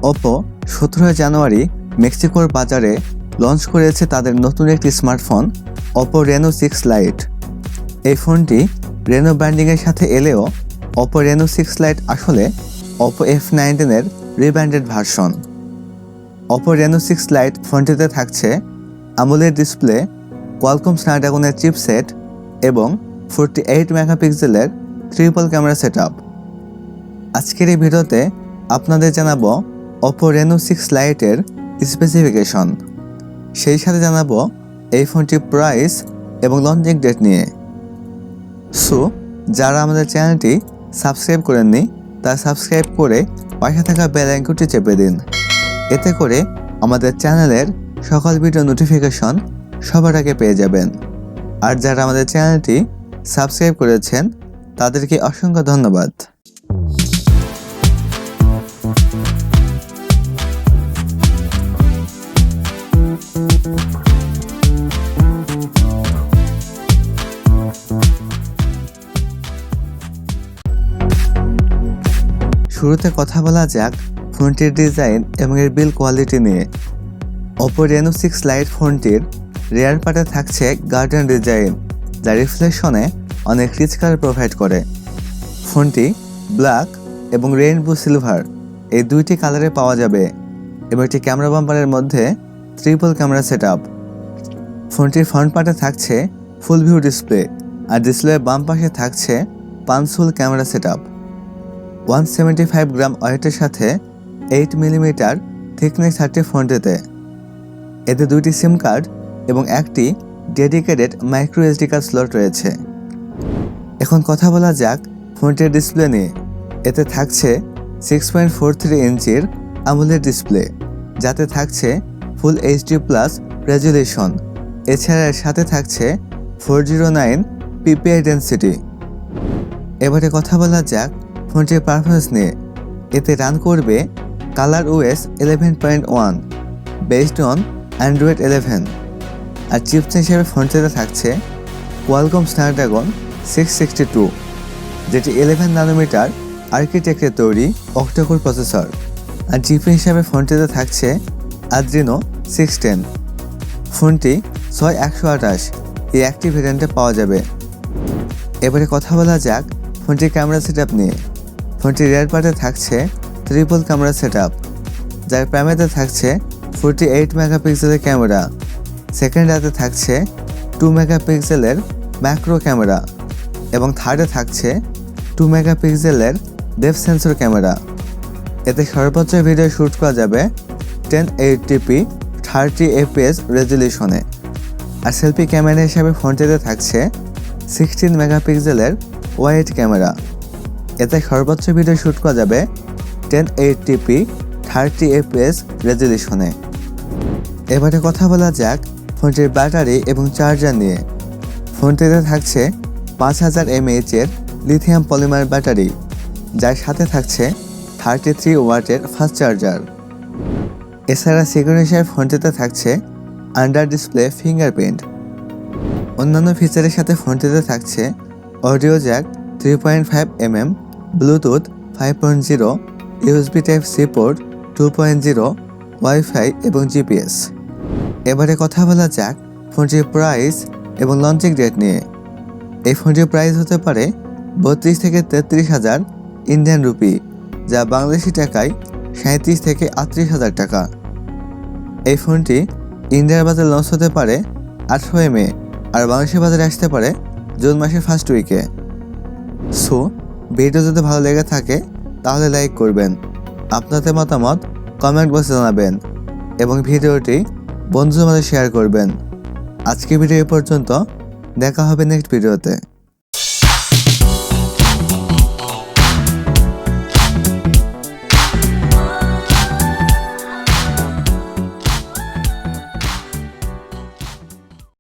Oppo 17 জানুয়ারি মেক্সিকোর বাজারে launch করেছে তাদের নতুন একটি স্মার্টফোন Oppo Reno 6 Lite। এই ফোনটি Reno ব্র্যান্ডিংয়ের সাথে এলেও Oppo Reno 6 Lite আসলে Oppo F19 এর rebranded version. Oppo Reno 6 Lite ফোনটিতে থাকছে AMOLED ডিসপ্লে, Qualcomm স্ন্যাপড্রাগনের চিপসেট এবং 48 মেগাপিক্সেলের ট্রিপল ক্যামেরা সেটআপ। আজকের এই ভিডিওতে আপনাদের জানাবো Oppo Reno 6 Lite এর স্পেসিফিকেশন, সেই সাথে জানাবো এই ফোনটির প্রাইস এবং লঞ্চিং ডেট নিয়ে। সো যারা আমাদের চ্যানেলটি সাবস্ক্রাইব করেননি তারা সাবস্ক্রাইব করে পাশে থাকা বেল আইকনটি চেপে দিন, এতে করে আমাদের চ্যানেলের সকল ভিডিও নোটিফিকেশন সবার আগে পেয়ে যাবেন। আর যারা আমাদের চ্যানেলটি সাবস্ক্রাইব করেছেন তাদেরকে অসংখ্য ধন্যবাদ। শুরুতে কথা বলা যাক ফোনটির ডিজাইন এবং এর বিল্ড কোয়ালিটি নিয়ে। Oppo Reno 6 Lite ফোনটির রেয়ার পার্টে থাকছে গার্ডেন ডিজাইন, যা রিফ্লেকশনে অনেক রিচ কালার প্রোভাইড করে। ফোনটি ব্ল্যাক এবং রেইনবো সিলভার এই দুইটি কালারে পাওয়া যাবে এবং একটি ক্যামেরা বাম্পারের মধ্যে ট্রিপল ক্যামেরা সেটআপ। ফোনটির ফ্রন্ট পার্টে থাকছে ফুল ভিউ ডিসপ্লে, আর ডিসপ্লের বাম পাশে থাকছে পাঞ্চহোল ক্যামেরা সেটআপ। 175 গ্রাম ওয়েটের সাথে 8 মিলিমিটার থিকনেস থাকছে ফোনটিতে। এতে দুইটি সিম কার্ড এবং একটি dedicated micro SD card slot রয়েছে। এখন কথা বলা যাক ফোনটির ডিসপ্লে নিয়ে। এতে থাকছে 6.43 ইঞ্চির AMOLED ডিসপ্লে, যাতে থাকছে ফুল এইচডি প্লাস রেজুলেশন। এছাড়া এর সাথে থাকছে 409 PPI ডেনসিটি। এবারে কথা বলা যাক ফোনটির পারফরমেন্স নিয়ে। এতে রান করবে ColorOS 11.1 বেসড অন Android 11, আর চিপসেট হিসেবে ফোনটিতে থাকছে Qualcomm স্ন্যাপড্রাগন 662, যেটি 11 নানোমিটার আর্কিটেকচারে তৈরি অক্টাকোর প্রসেসর। আর জিপি হিসাবে ফোনটিতে থাকছে Adreno 610। ফোনটি 6128 এই একটি ভেরিয়েন্টে পাওয়া যাবে। এবারে কথা বলা যাক ফোনটির ক্যামেরা সেটআপ নিয়ে। ফোনটির রিয়ার পার্টে থাকছে ট্রিপল ক্যামেরা সেটআপ, যার প্রাইমারিতে থাকছে 48 মেগাপিক্সেলের ক্যামেরা, সেকেন্ডারিতে থাকছে 2 মেগাপিক্সেলের ম্যাক্রো ক্যামেরা এবং থার্ডে থাকছে 2 মেগাপিক্সেলের ডেপথ সেন্সর ক্যামেরা। এতে সর্বোচ্চ ভিডিও শ্যুট করা যাবে 1080p 30 fps রেজুলেশনে। আর সেলফি ক্যামেরা হিসাবে ফোনটিতে থাকছে 16 মেগাপিক্সেলের ওয়াইড ক্যামেরা। এতে সর্বোচ্চ ভিডিও শ্যুট করা যাবে 1080p 30 fps রেজুলেশনে। এবারে কথা বলা যাক ফোনটির ব্যাটারি এবং চার্জার নিয়ে। ফোনটিতে থাকছে 5000 mAh এর লিথিয়াম পলিমার ব্যাটারি, যার সাথে থাকছে 33 ওয়াটের ফাস্ট চার্জার। এছাড়া সিকিউরিটি হিসেবে ফোনটিতে থাকছে আন্ডার ডিসপ্লে ফিঙ্গারপ্রিন্ট। অন্যান্য ফিচারের সাথে ফোনটিতে থাকছে audio Jack 3.5 mm, Bluetooth 5.0, USB Type-C port 2.0, wifi এবং জিপিএস। এবারে কথা বলা যাক ফোনটির প্রাইস এবং লঞ্চিং ডেট নিয়ে। এই ফোনটির প্রাইস হতে পারে 32 থেকে 33 হাজার ইন্ডিয়ান রুপি, যা বাংলাদেশি টাকায় 37 থেকে 38 হাজার টাকা। এই ফোনটি ইন্ডিয়ার বাজারে লঞ্চ হতে পারে 18 মে, আর বাংলাদেশের বাজারে আসতে পারে জুন মাসের ফার্স্ট উইকে। সো ভিডিও যদি ভালো লেগে থাকে তাহলে লাইক করবেন, আপনাদের মতামত কমেন্ট বক্সে জানাবেন এবং ভিডিওটি বন্ধুদের মাঝে শেয়ার করবেন। আজকের ভিডিও এই পর্যন্ত, দেখা হবে নেক্সট ভিডিওতে।